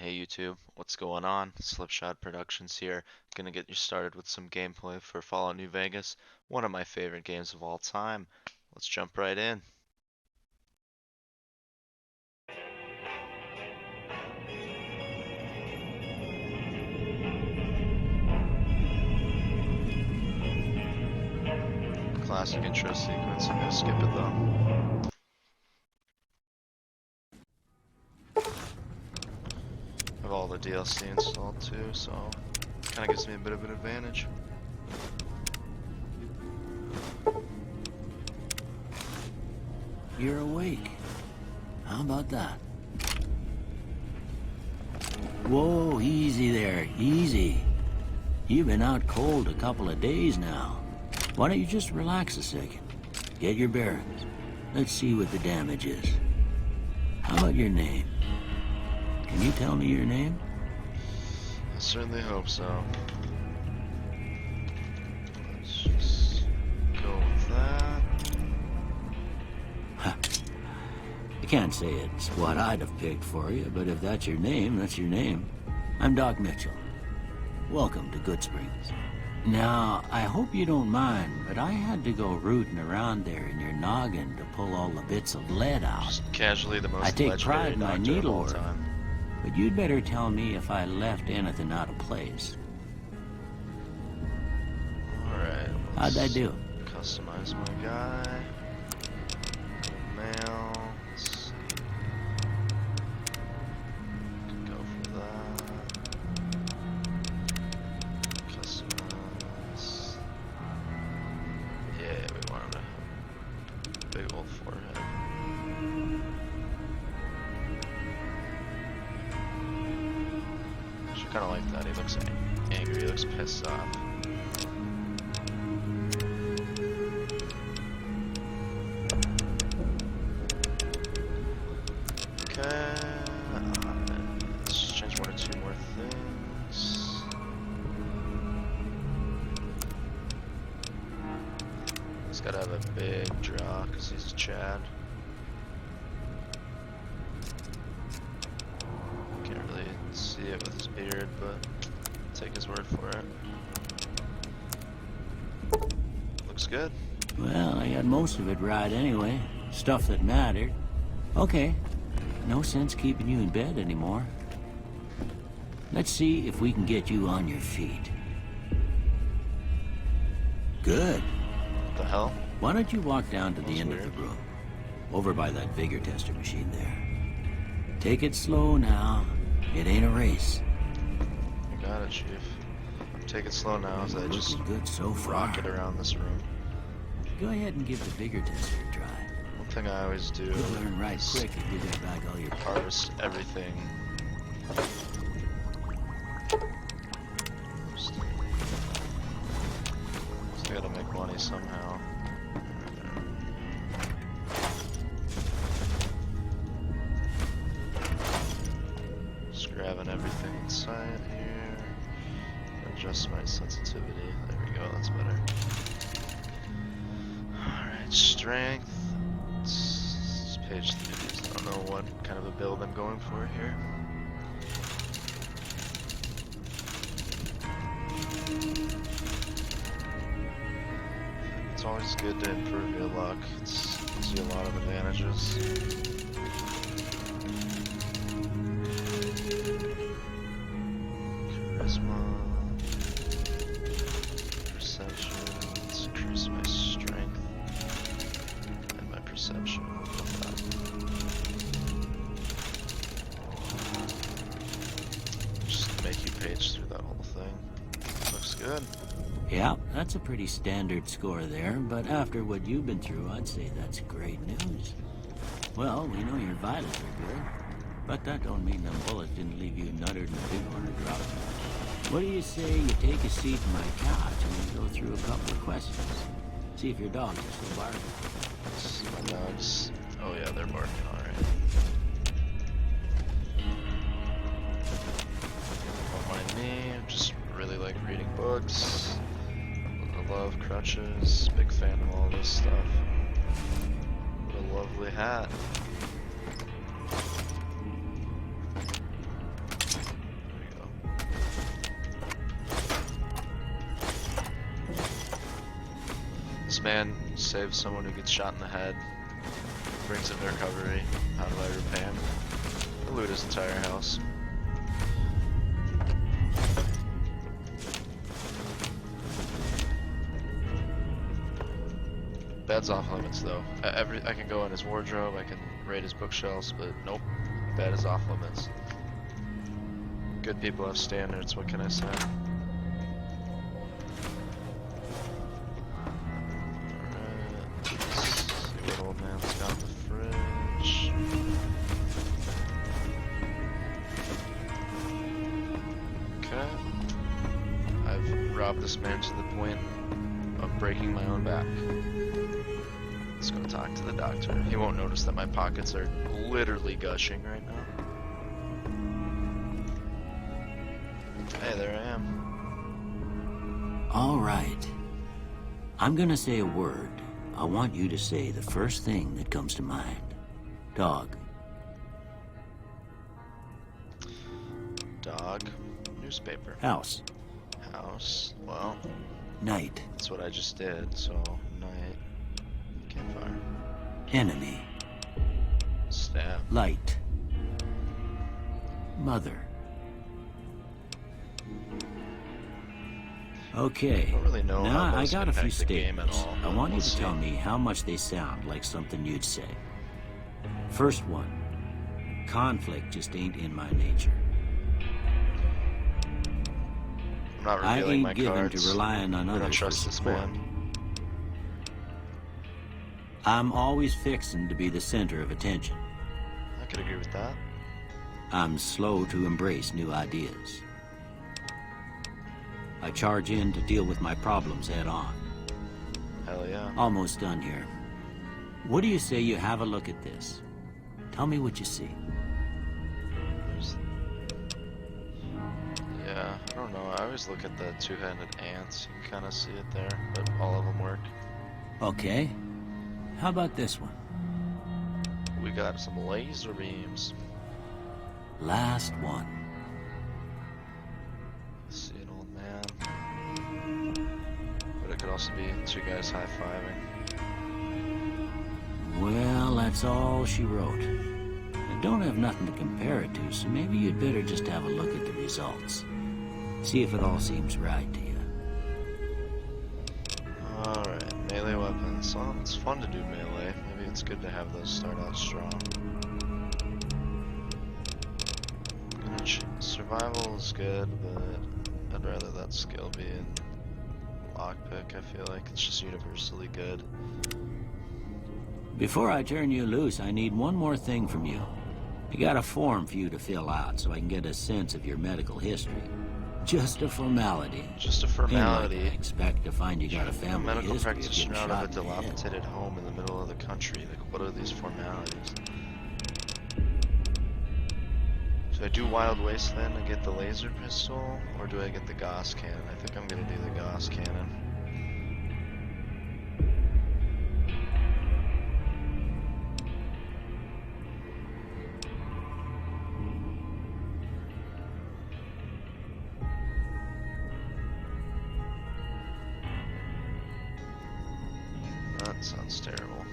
Hey YouTube, what's going on? Slipshod Productions here. Gonna get you started with some gameplay for Fallout New Vegas, one of my favorite games of all time. Let's jump right in. Classic intro sequence, I'm gonna skip it though. I have all the DLC installed too, so kinda gives me a bit of an advantage. You're awake. How about that? Whoa, easy there, easy. You've been out cold a couple of days now. Why don't you just relax a second? Get your bearings. Let's see what the damage is. How about your name? Can you tell me your name? I certainly hope so. Let's just go with that. I can't say it's what I'd have picked for you, but if that's your name, that's your name. I'm Doc Mitchell. Welcome to Goodsprings. Now, I hope you don't mind, but I had to go rooting around there in your noggin to pull all the bits of lead out. Just casually the most I take legendary pride in my doctor of all needlework, time. but you'd better tell me if I left anything out of place. Alright, How'd I do? customize my guy. Mail. Let's see. Could go for that. Customize. Yeah, we want him to have a big old forehead. Actually, kind of like that. He looks angry. He looks pissed off. Okay, let's change one or two more things. He's gotta have a big draw because he's a Chad. Can't really see it with his beard, but take his word for it. Looks good. Well, I got most of it right anyway. Stuff that mattered. Okay. No sense keeping you in bed anymore. Let's see if we can get you on your feet. Good. What the hell? Why don't you walk down to the That's end weird. of the room? Over by that vigor tester machine there. Take it slow now. It ain't a race. You got it, Chief. Take it slow now as I just Looking good so far. rocket around this room. Go ahead and give the vigor tester a try. One thing I always do You'll learn right is quick if you get back all your harvest everything. Just gotta make money somehow. Just grabbing everything inside here. Adjust my sensitivity. There we go, that's better. Alright, strength. It's page 3. I don't know what kind of a build I'm going for here. It's always good to improve your luck. It gives you a lot of advantages. Charisma. Perception. Let's increase my strength. And my perception. Just make you page through that whole thing. Looks good. Yeah, that's a pretty standard score there, but after what you've been through, I'd say that's great news. Well, we know your vitals are good, but that don't mean them bullets didn't leave you nuttered in a big one or drop. What do you say you take a seat on my couch and we go through a couple of questions? See if your dogs are still barking. See my dogs. Oh yeah, they're barking, alright. Don't mind me, I just really like reading books. I love crutches, big fan of all this stuff. What a lovely hat. man saves someone who gets shot in the head, brings him to recovery. How do I repay him? I loot his entire house. Bed's off limits though. I can go in his wardrobe, I can raid his bookshelves, but nope, bed is off limits. Good people have standards, what can I say? Alright, let's see what old man's got in the fridge. Okay. I've robbed this man to the point of breaking my own back. Let's go talk to the doctor. He won't notice that my pockets are literally gushing right now. Hey, there I am. All right. I'm gonna say a word. I want you to say the first thing that comes to mind. Dog. Dog. Newspaper. House. House. Well, Night. that's what I just did, so night. Campfire. Enemy. Stab. Light. Mother. Okay. I don't really know how Now I those got a few impact the game at statements. all. I want you We'll to see. tell me how much they sound like something you'd say. First one. Conflict just ain't in my nature. I'm not I revealing my ain't given cards. to relying on I don't others for trust this support. man. I'm always fixing to be the center of attention. I could agree with that. I'm slow to embrace new ideas. I charge in to deal with my problems head on. Hell yeah. Almost done here. What do you say you have a look at this? Tell me what you see. There's- Yeah, I don't know. I always look at the two-handed ants. You can kind of see it there, but all of them work. Okay. How about this one? We got some laser beams. Last one. See an old man. But it could also be two guys high-fiving. Well, that's all she wrote. I don't have nothing to compare it to, so maybe you'd better just have a look at the results. See if it all seems right to you. Alright, melee weapons. Well, it's fun to do melee. Maybe it's good to have those start out strong. Survival is good, but I'd rather that skill be in lockpick. I feel like it's just universally good. Before I turn you loose, I need one more thing from you. I got a form for you to fill out so I can get a sense of your medical history. Just a formality. Just a Ain't like formality. I expect to find you got a A family medical history of getting practitioner out of shot a in the head. dilapidated home in the middle of the country. Like, what are these formalities? Do I do Wild Waste then and get the laser pistol, or do I get the Gauss cannon? I think I'm gonna do the Gauss cannon. That sounds terrible.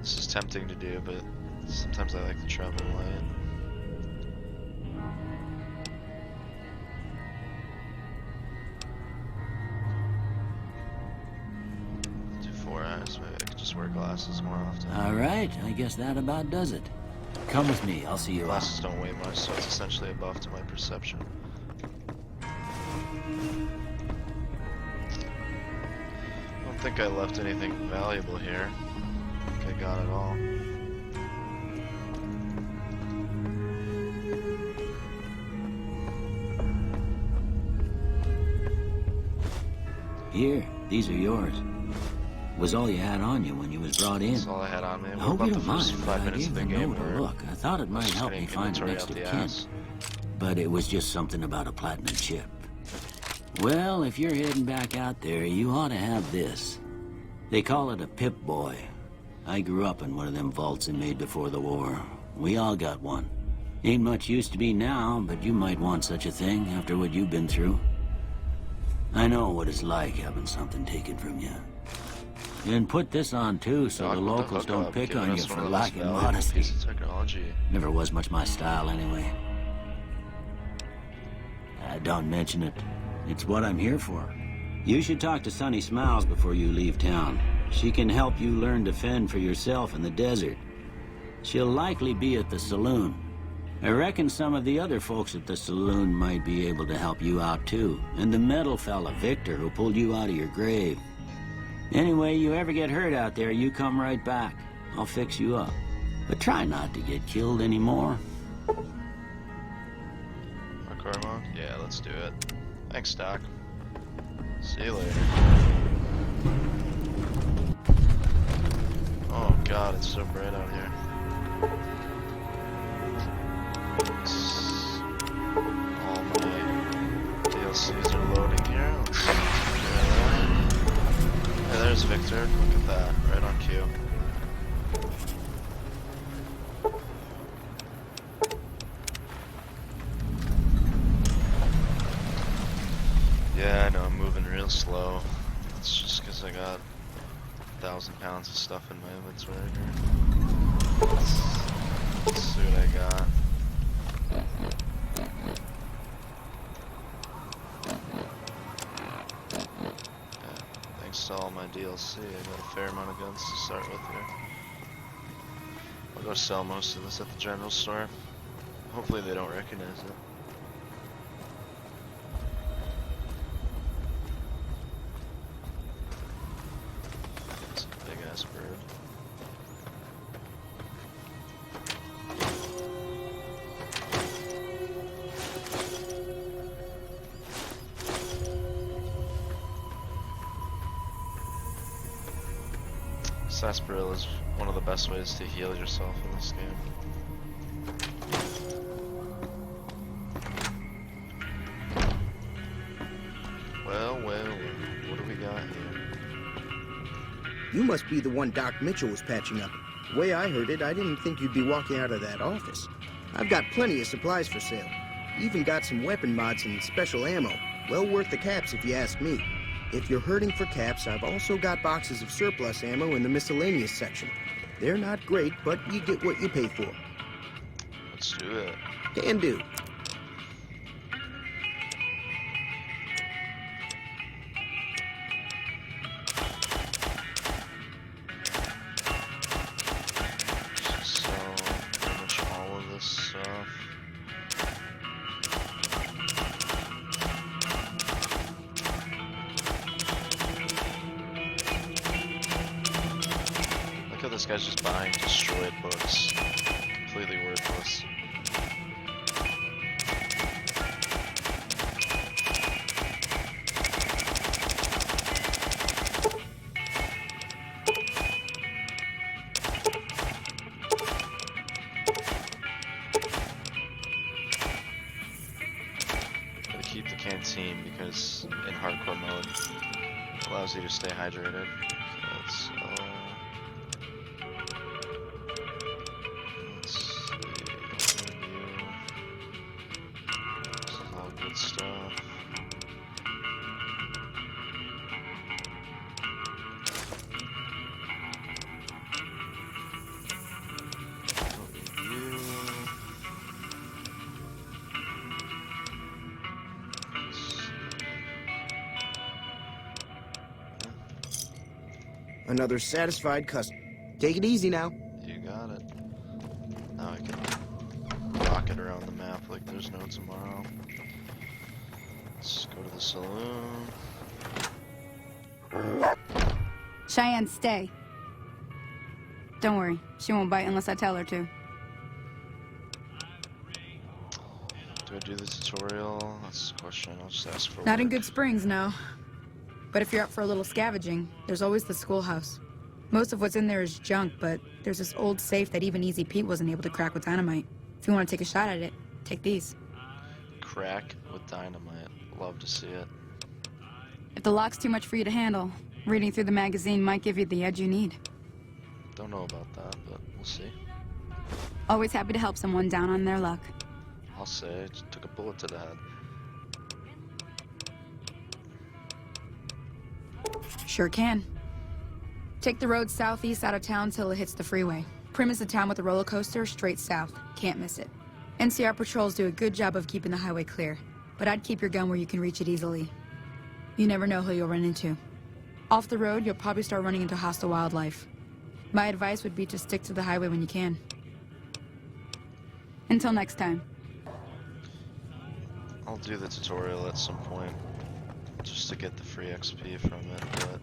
This is tempting to do, but sometimes I like to travel light. Do 4 eyes, maybe I could just wear glasses more often. All right, I guess that about does it. Come with me, I'll see you out. Glasses don't weigh much, so it's essentially a buff to my perception. I don't think I left anything valuable here. I think I got it all. Here, these are yours. Was all you had on you when you was brought in. That's all I had on me. I What hope you about the don't mind, first but 5 I minutes gave of the the game note a where look. I thought it might just help getting me find a inventory next out of the kin. ass? But it was just something about a platinum chip. Well, if you're heading back out there, you ought to have this. They call it a Pip-Boy. I grew up in one of them vaults they made before the war. We all got one. Ain't much use to me now, but you might want such a thing after what you've been through. I know what it's like having something taken from you. And put this on too, so Doc, the what locals hook don't up? pick Giving on you us for one of those lacking valuable modesty. pieces of technology. Never was much my style anyway. Don't mention it. It's what I'm here for. You should talk to Sunny Smiles before you leave town. She can help you learn to fend for yourself in the desert. She'll likely be at the saloon. I reckon some of the other folks at the saloon might be able to help you out too. And the metal fella, Victor, who pulled you out of your grave. Anyway, you ever get hurt out there, you come right back. I'll fix you up. But try not to get killed anymore. Karma? Yeah, let's do it. Thanks, Doc. See you later. Oh god, it's so bright out here. All my DLCs are loading here. Let's see. Hey, there's Victor. Look at that. Right on cue. Yeah, I know, I'm moving real slow. It's just because I got 1,000 pounds of stuff in my inventory here. Let's see what I got. Yeah, thanks to all my DLC, I got a fair amount of guns to start with here. I'll go sell most of this at the general store. Hopefully they don't recognize it. Bird. Sarsaparilla is one of the best ways to heal yourself in this game. Well, what do we got here? You must be the one Doc Mitchell was patching up. The way I heard it, I didn't think you'd be walking out of that office. I've got plenty of supplies for sale. Even got some weapon mods and special ammo. Well worth the caps if you ask me. If you're hurting for caps, I've also got boxes of surplus ammo in the miscellaneous section. They're not great, but you get what you pay for. Let's do it. Can do. This guy's just buying destroyed books. Completely worthless. Gotta keep the canteen because in hardcore mode it allows you to stay hydrated. So stuff. Another satisfied customer. Take it easy now. You got it. Now I can rock it around the map like there's no tomorrow. Let's go to the saloon. Cheyenne, stay. Don't worry, she won't bite unless I tell her to. Do I do the tutorial? That's the question. I'll just ask for Not in work. Good Springs, no. But if you're up for a little scavenging, there's always the schoolhouse. Most of what's in there is junk, but there's this old safe that even Easy Pete wasn't able to crack with dynamite. If you want to take a shot at it, take these. Crack with dynamite. Love to see it. If the lock's too much for you to handle, reading through the magazine might give you the edge you need. Don't know about that, but we'll see. Always happy to help someone down on their luck. I'll say, I just took a bullet to the head. Sure can. Take the road southeast out of town till it hits the freeway. Prim is the town with the roller coaster straight south. Can't miss it. NCR patrols do a good job of keeping the highway clear, but I'd keep your gun where you can reach it easily. You never know who you'll run into. Off the road, you'll probably start running into hostile wildlife. My advice would be to stick to the highway when you can. Until next time. I'll do the tutorial at some point, just to get the free XP from it, but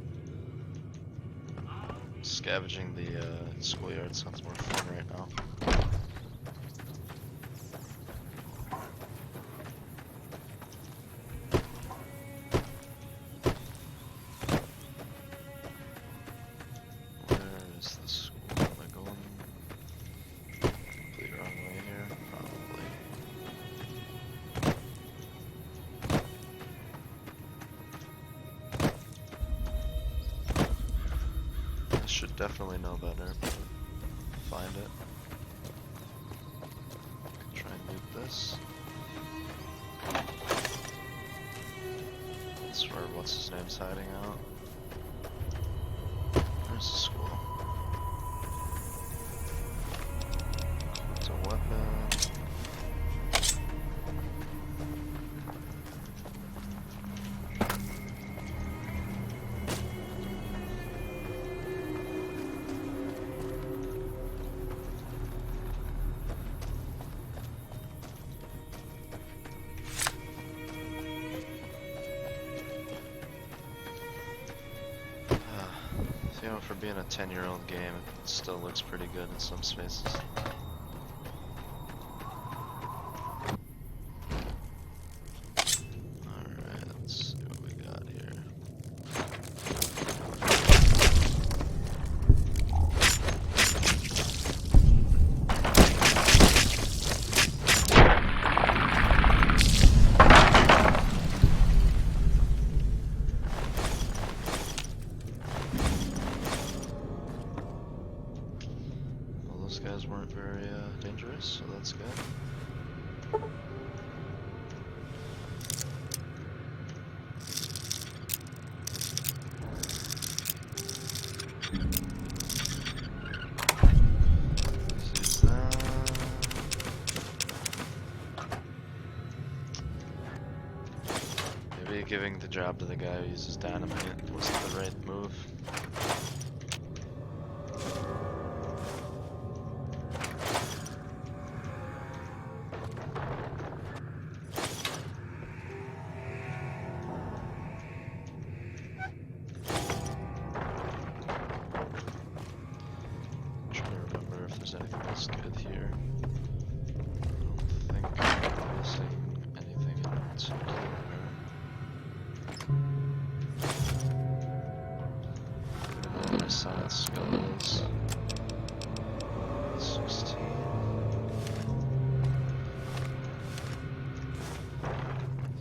scavenging the schoolyard sounds more fun right now. Where is the school? Am I going completely wrong way here? Probably. I should definitely know better, but find it. Try and loot this. That's where what's his name's hiding out. Where's the school? It's a weapon. You know, for being a 10-year-old game, it still looks pretty good in some spaces. Alright, let's see what we got here. Those guys weren't very dangerous, so that's good. This is that. Maybe giving the job to the guy who uses dynamite wasn't the right move. Anything else good here? I don't think I'm missing anything in particular. My science skills. 16.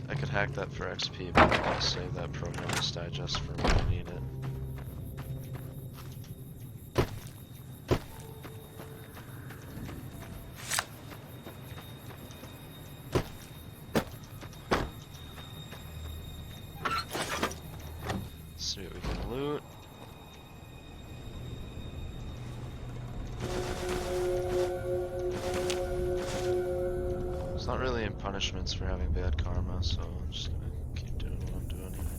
I could hack that for XP, but I'm gonna save that Programmer's Digest for when I need it. See what we can loot. There's not really any punishments for having bad karma, so I'm just gonna keep doing what I'm doing here.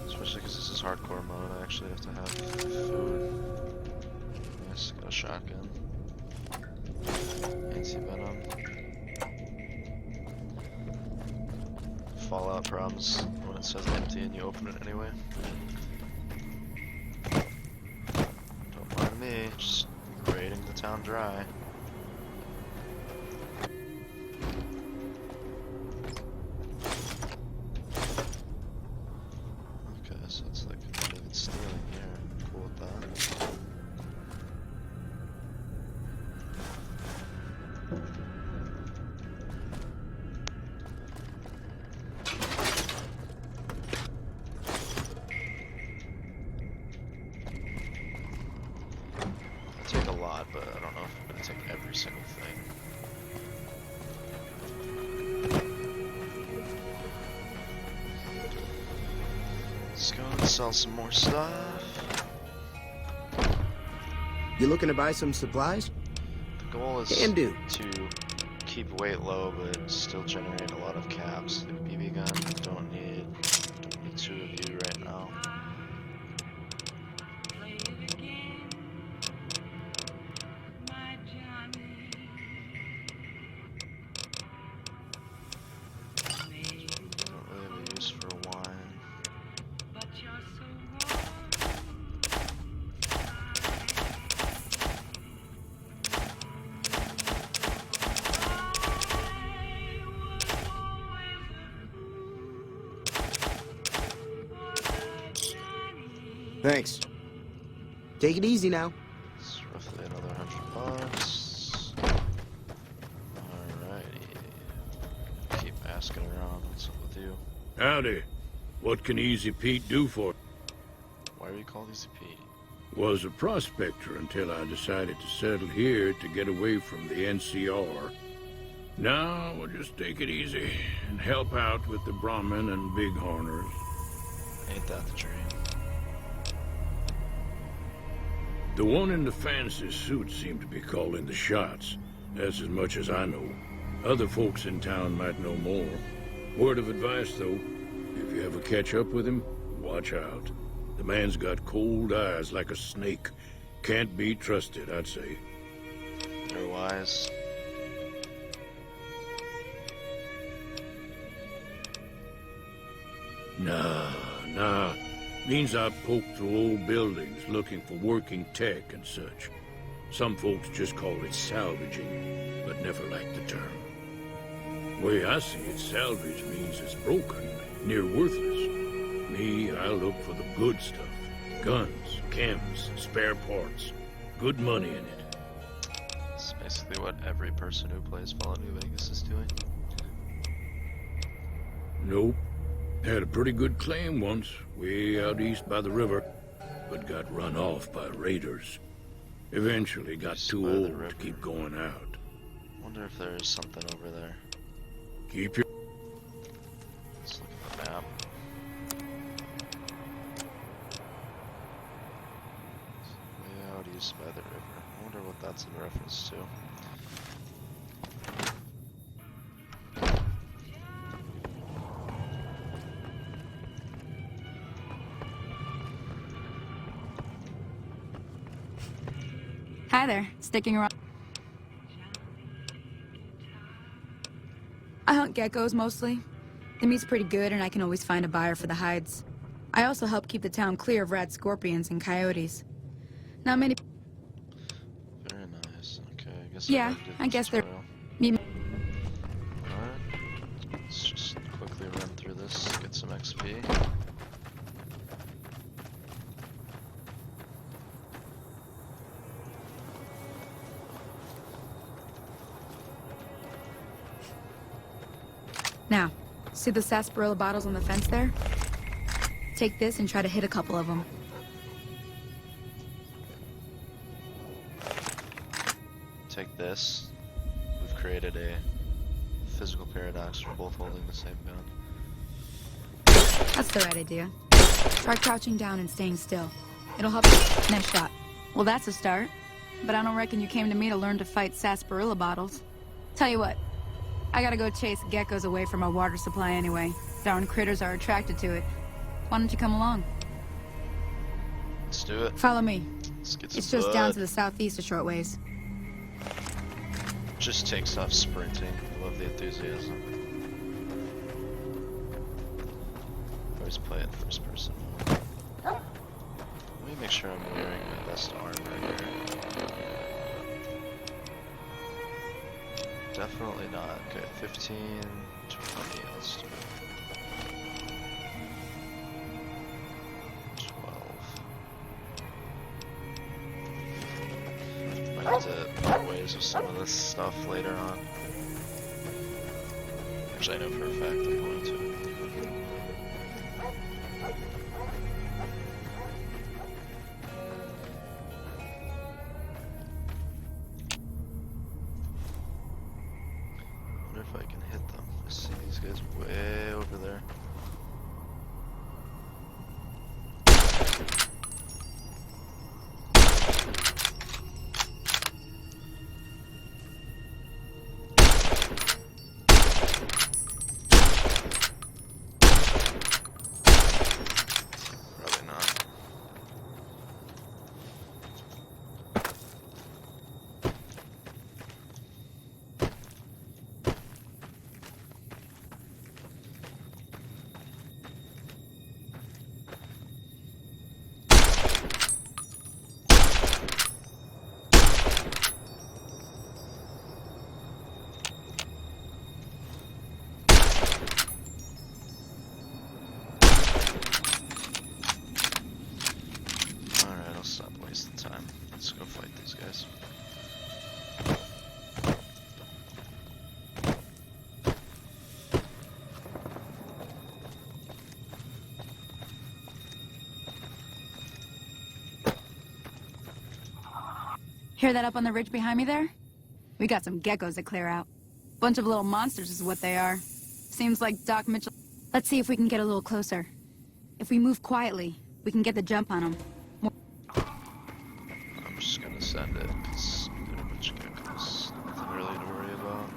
Especially because this is hardcore mode, I actually have to have food. Nice, got a shotgun. Anti-venom. Fallout problems when it says empty and you open it anyway. Don't mind me, just raiding the town dry. Okay, so it's like not even stealing here. Cool with that. every single thing. Let's go and sell some more stuff. You looking to buy some supplies? The goal is Can do. to keep weight low but still generate a lot of caps. Like BB gun, don't need 2 of you right now. Don't really have a use for wine. Thanks. Take it easy now. It's roughly another $100. Alrighty. Keep asking around. What's up with you? Howdy. What can Easy Pete do for you? Why are you called Easy Pete? Was a prospector until I decided to settle here to get away from the NCR. Now we'll just take it easy and help out with the Brahmin and Bighorners. Ain't that the dream? The one in the fancy suit seemed to be calling the shots. That's as much as I know. Other folks in town might know more. Word of advice, though, if you ever catch up with him, watch out. The man's got cold eyes like a snake. Can't be trusted, I'd say. You're wise. Nah. Means I poke through old buildings looking for working tech and such. Some folks just call it salvaging, but never liked the term. Way I see it, salvage means it's broken, near worthless. Me, I look for the good stuff. Guns, chems, spare parts. Good money in it. It's basically what every person who plays Fallout New Vegas is doing. Nope. Had a pretty good claim once, way out east by the river, but got run off by raiders. Eventually got East too by the old to river. keep going out. Wonder if there's something over there. Keep your... Let's look at the map. Way out east by the river. I wonder what that's in reference to. Hi there, sticking around. I hunt geckos mostly. The meat's pretty good and I can always find a buyer for the hides. I also help keep the town clear of rat scorpions and coyotes. Not many... Very nice. Okay, I guess Yeah, I'm ready to do I the guess they're- tutorial. Me- Alright. Let's just quickly run through this, get some XP. Now, see the sarsaparilla bottles on the fence there? Take this and try to hit a couple of them. Take this. We've created a physical paradox for both holding the same gun. That's the right idea. Try crouching down and staying still. It'll help you. Nice shot. Well, that's a start. But I don't reckon you came to me to learn to fight sarsaparilla bottles. Tell you what, I gotta go chase geckos away from our water supply anyway. Darn critters are attracted to it. Why don't you come along? Let's do it. Follow me. Let's get some It's just down blood. to the southeast a short ways. Just takes off sprinting. I love the enthusiasm. Always play it first person. Let me make sure I'm wearing my best armor here. Definitely not. Okay, 15, 20, let's do it. 12. Might have to part ways with some of this stuff later on. Actually, I know for a fact I'm going to. Hear that up on the ridge behind me there? We got some geckos to clear out. Bunch of little monsters is what they are. Seems like Doc Mitchell... Let's see if we can get a little closer. If we move quietly, we can get the jump on them. I'm just gonna send it, because they're a bunch of geckos. Nothing really to worry about.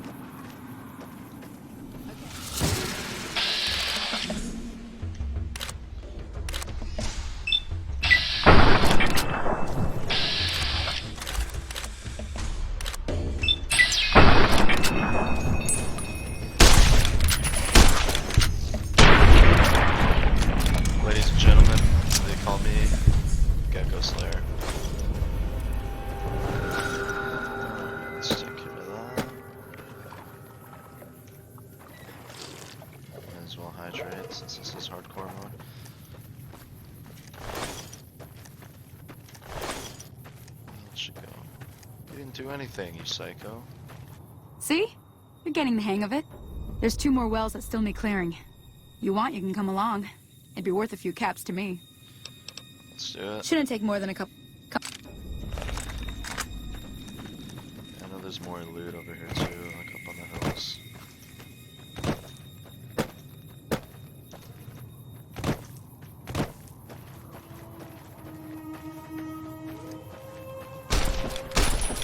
Ladies and gentlemen, they call me Gecko Slayer. Let's take care of that. Might as well hydrate since this is hardcore mode. Where should go? You didn't do anything, you psycho. See? You're getting the hang of it. There's 2 more wells that still need clearing. You want, you can come along. It'd be worth a few caps to me. Let's do it. Shouldn't take more than a couple. I know there's more loot over here too, like up on the hills.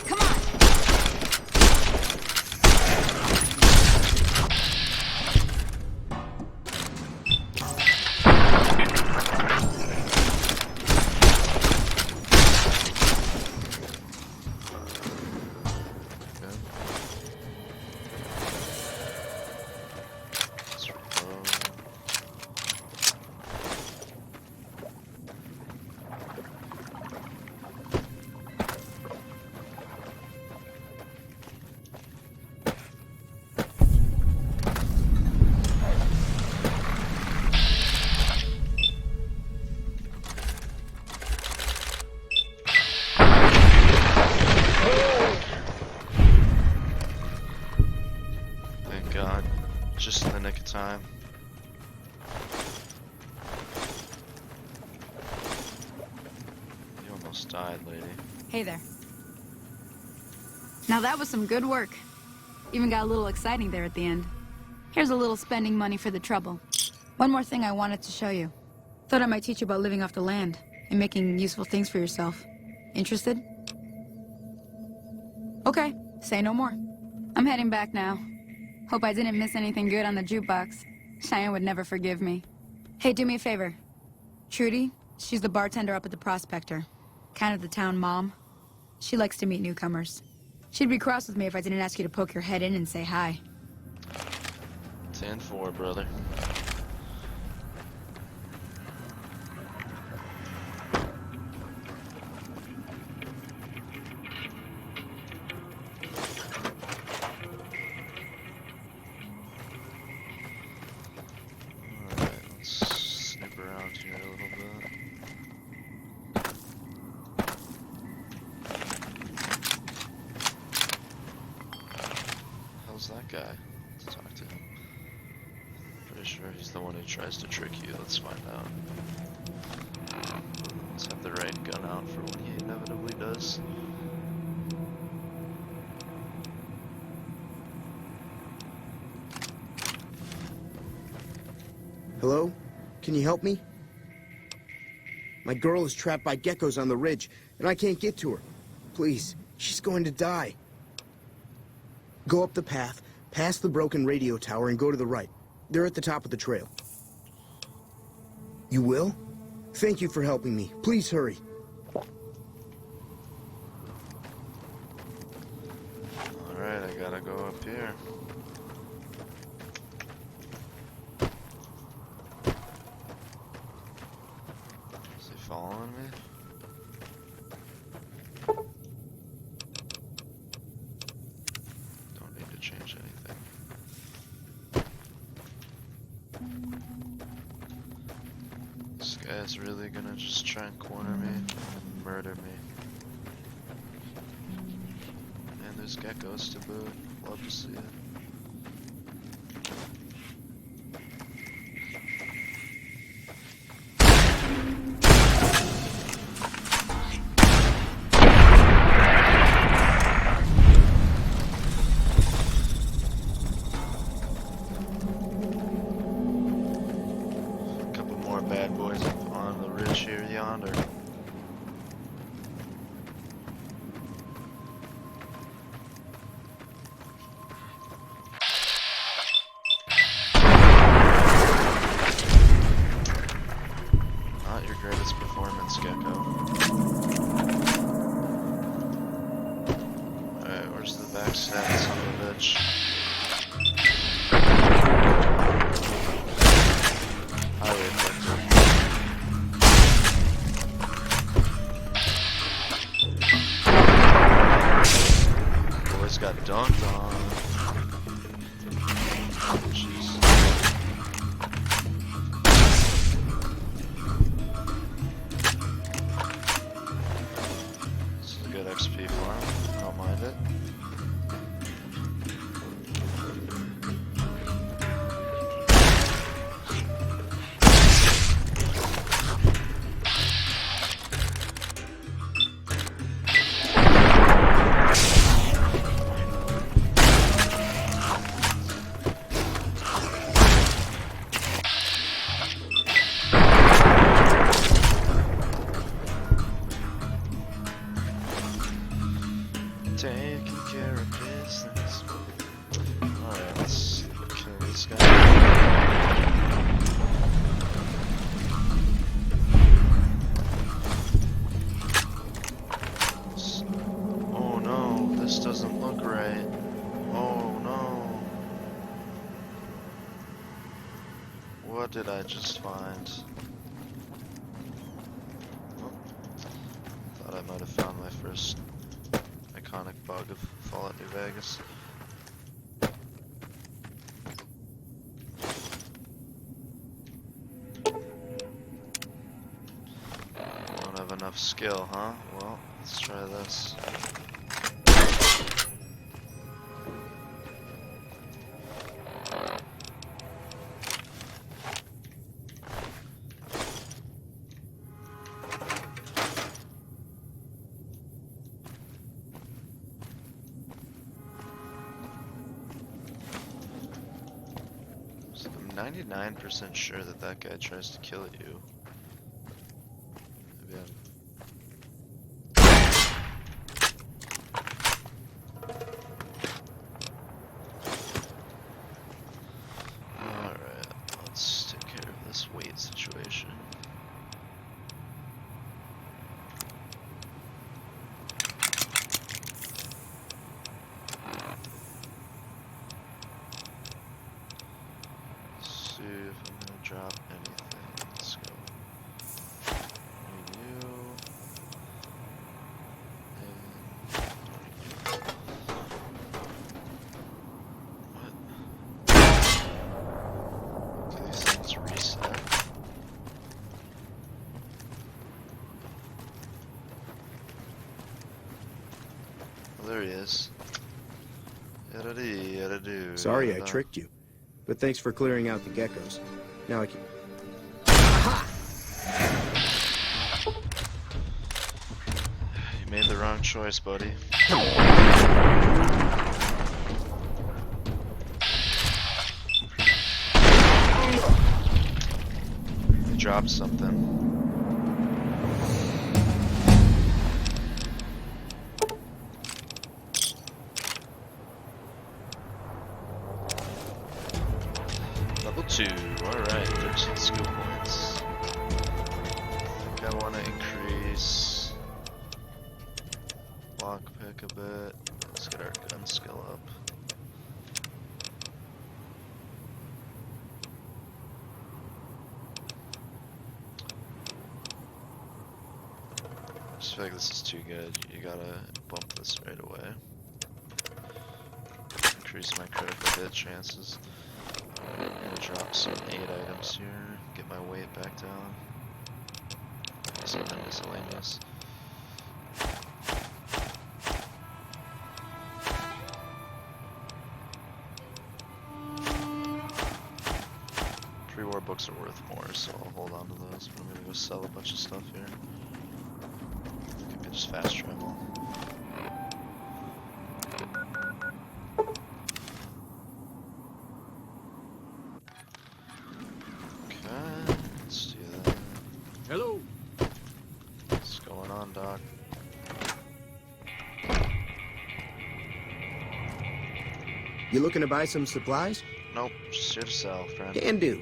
Come on! Good. Let's reload. Thank God. Just in the nick of time. You almost died, lady. Hey there. Now that was some good work. Even got a little exciting there at the end. Here's a little spending money for the trouble. One more thing I wanted to show you. Thought I might teach you about living off the land and making useful things for yourself. Interested? Okay, say no more. I'm heading back now. Hope I didn't miss anything good on the jukebox. Cheyenne would never forgive me. Hey, do me a favor. Trudy, she's the bartender up at the Prospector. Kind of the town mom. She likes to meet newcomers. She'd be cross with me if I didn't ask you to poke your head in and say hi. 10-4, brother. Alright, let's snoop around here a little bit. How's that guy? Let's talk to him. Pretty sure he's the one who tries to trick you. Let's find out. Let's have the right gun out for when he inevitably does. Hello? Can you help me? My girl is trapped by geckos on the ridge, and I can't get to her. Please, she's going to die. Go up the path, past the broken radio tower, and go to the right. They're at the top of the trail. You will? Thank you for helping me. Please hurry. Alright, I gotta go up here. Is he following me? Don't need to change anything. This guy's really gonna just try and corner me and murder me. And there's geckos to boot. Love to see it. bad boys up on the ridge here yonder. Not your greatest performance, Gecko. Alright, where's the backstab, son of a bitch? Highly effective. Boys got dunked on. Jeez. This is a good XP for him. I don't mind it. Taking care of business. Alright, let's kill this guy. Oh no, this doesn't look right. Oh no. What did I just find? Oh, thought I might have found my first iconic bug of Fallout New Vegas. Don't have enough skill, huh? Well, let's try this. I'm 99% sure that that guy tries to kill you. Maybe Alright, let's take care of this weight situation. See if I'm gonna drop anything. Let's go. You. What? Do these things reset? Well, there he is. Yada-dee, yada-doo. Sorry I yada-da. tricked you, but thanks for clearing out the geckos. Now I can... You made the wrong choice, buddy. You dropped something. Level 2, alright, 13 skill points. I think I want to increase lockpick a bit. Let's get our gun skill up. I just feel like this is too good. You gotta bump this right away. Increase my critical hit chances. Alright, I'm gonna drop some 8 items here, get my weight back down. Something miscellaneous. Pre-war books are worth more, so I'll hold on to those, but I'm gonna go sell a bunch of stuff here. Give me just fast travel. Okay, let's do that. You looking to buy some supplies? Nope, just here to sell, friend. Can do.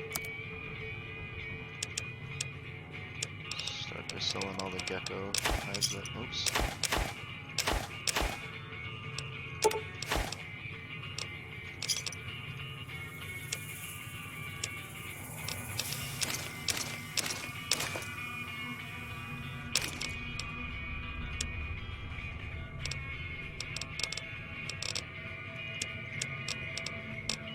Start by selling all the gecko hides that. Oops.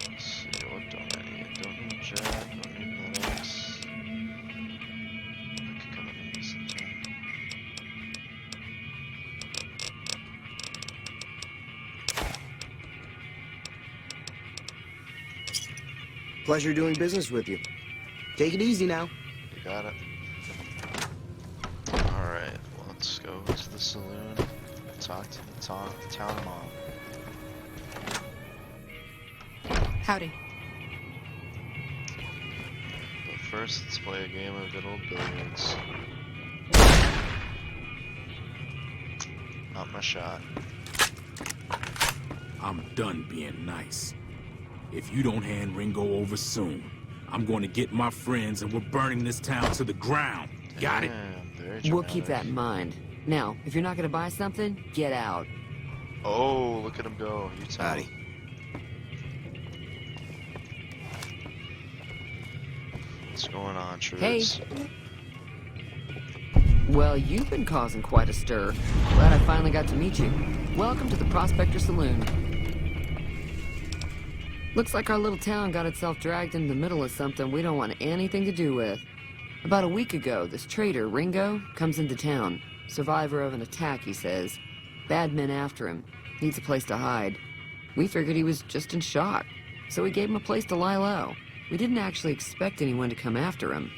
Let's see, what don't I need? Don't need jack, don't need medics. I could come in and use some jack. Pleasure doing business with you. Take it easy now. You got it. Alright, well, let's go to the saloon. Talk to the town mom. Howdy. But first, let's play a game of good old billiards. Not my shot. I'm done being nice. If you don't hand Ringo over soon, I'm going to get my friends and we're burning this town to the ground. Got it? Damn, very We'll keep that dramatic. in mind. Now, if you're not gonna buy something, get out. Oh, look at him go. You tell Howdy. him. What's going on, troops? Hey. Well, you've been causing quite a stir. Glad I finally got to meet you. Welcome to the Prospector Saloon. Looks like our little town got itself dragged into the middle of something we don't want anything to do with. About a week ago, this traitor, Ringo, comes into town. Survivor of an attack, he says. Bad men after him. Needs a place to hide. We figured he was just in shock, so we gave him a place to lie low. We didn't actually expect anyone to come after him.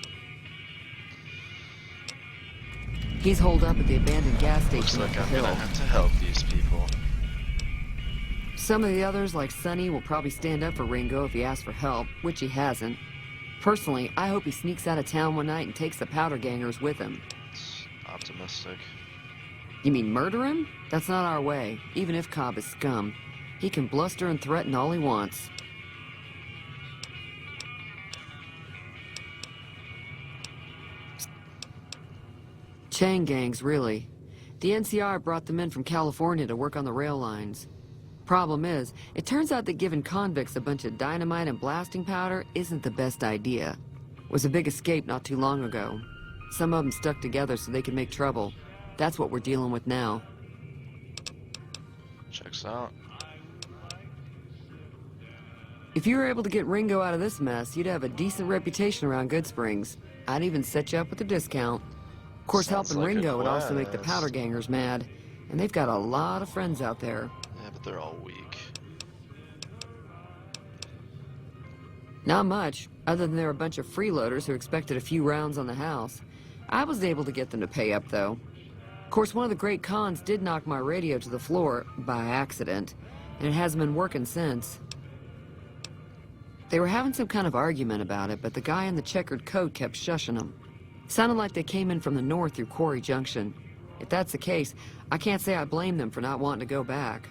He's holed up at the abandoned gas Looks station like up the I'm gonna hill. have to help these people. Some of the others, like Sonny, will probably stand up for Ringo if he asks for help, which he hasn't. Personally, I hope he sneaks out of town one night and takes the powder gangers with him. It's optimistic. You mean murder him? That's not our way, even if Cobb is scum. He can bluster and threaten all he wants. Chain gangs, really. The NCR brought them in from California to work on the rail lines. Problem is, it turns out that giving convicts a bunch of dynamite and blasting powder isn't the best idea. Was a big escape not too long ago. Some of them stuck together so they could make trouble. That's what we're dealing with now. Checks out. If you were able to get Ringo out of this mess, you'd have a decent reputation around Good Springs. I'd even set you up with a discount. Of course, Sounds helping like a Ringo would also make the quest. powder gangers mad. And they've got a lot of friends out there. Yeah, but they're all weak. Not much, other than they're a bunch of freeloaders who expected a few rounds on the house. I was able to get them to pay up, though. Of course, one of the great cons did knock my radio to the floor, by accident, and it hasn't been working since. They were having some kind of argument about it, but the guy in the checkered coat kept shushing them. Sounded like they came in from the north through Quarry Junction. If that's the case, I can't say I blame them for not wanting to go back.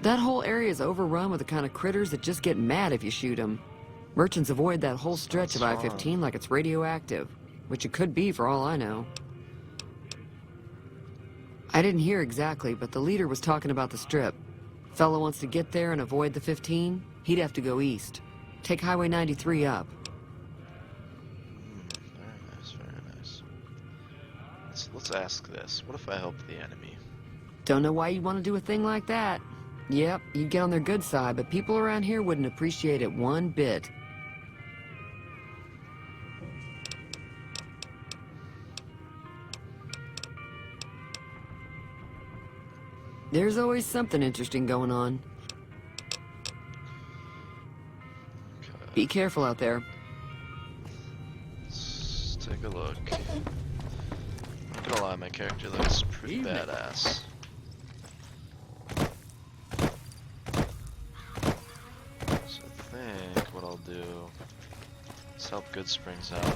That whole area is overrun with the kind of critters that just get mad if you shoot them. Merchants avoid that whole stretch of Sounds I-15 like it's radioactive, which it could be for all I know. I didn't hear exactly, but the leader was talking about the strip. Fellow wants to get there and avoid the 15, he'd have to go east. Take Highway 93 up. Very nice, very nice. Let's ask this. What if I help the enemy? Don't know why you'd want to do a thing like that. Yep, you'd get on their good side, but people around here wouldn't appreciate it one bit. There's always something interesting going on. Okay, Be careful out there. let's take a look. Not gonna lie, my character looks pretty Evening. badass. So I think what I'll do is help Good Springs out.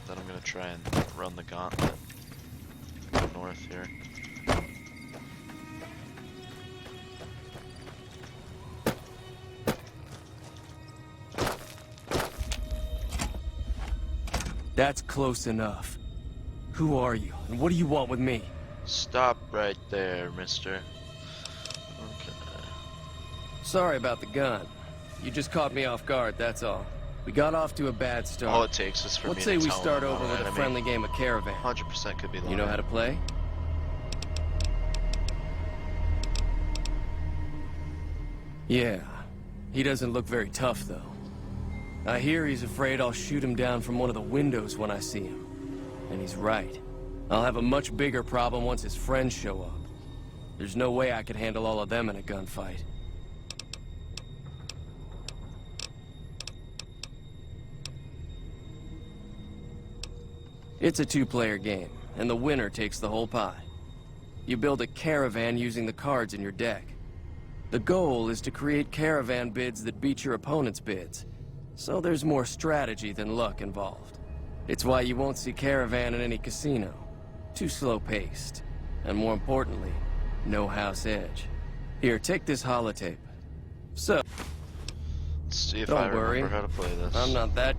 Then I'm gonna try and run the gauntlet. Go north here. That's close enough. Who are you, and what do you want with me? Stop right there, mister. Okay. Sorry about the gun. You just caught me off guard, that's all. We got off to a bad start. All it takes is for Let's me say to we tell start him over I'm with an a enemy. friendly game of Caravan. 100% could be lying. You know how to play? Yeah. He doesn't look very tough, though. I hear he's afraid I'll shoot him down from one of the windows when I see him. And he's right. I'll have a much bigger problem once his friends show up. There's no way I could handle all of them in a gunfight. It's a two-player game, and the winner takes the whole pie. You build a caravan using the cards in your deck. The goal is to create caravan bids that beat your opponent's bids, so there's more strategy than luck involved. It's why you won't see caravan in any casino. Too slow-paced, and more importantly, no house edge. Here, take this holotape. So, Let's see if don't I worry, remember how to play this. I'm not that...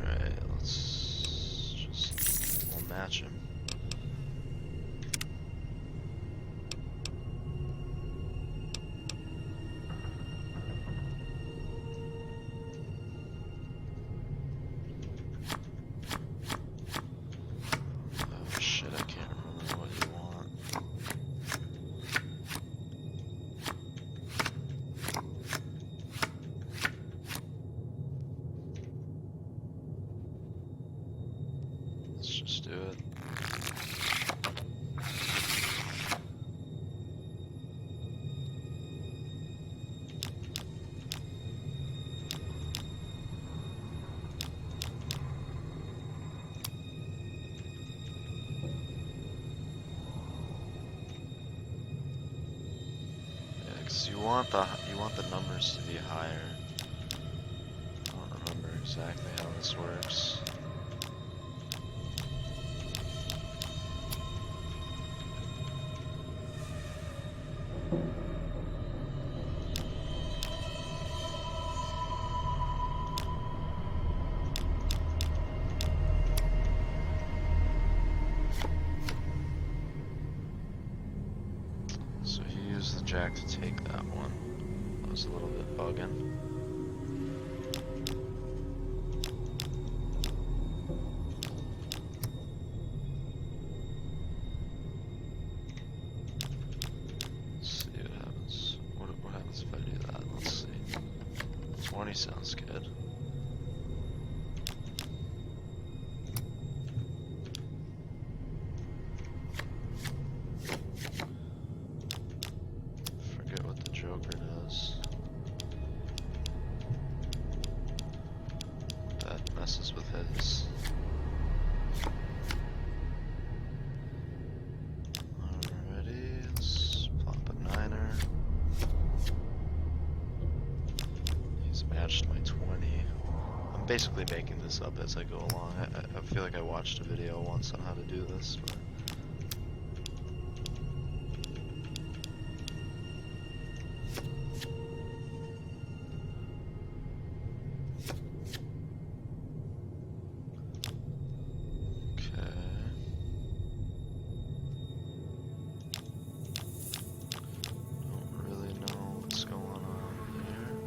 Alright, we'll match him. Oh shit, I can't remember what you want. Let's just do it. Yeah, 'cause you want the numbers to be higher. I don't remember exactly how this works. So he used the jack to take that one. That was a little bit bugging. Let's see what happens. What happens if I do that? Let's see. 20 sounds good. Forget what the Joker does. That messes with his. Alrighty, let's plop a niner. He's matched my 20. I'm basically making this up as I go along. I feel like I watched a video once on how to do this, but okay. Don't really know what's going on here.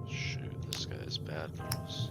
Shoot, this guy's bad news.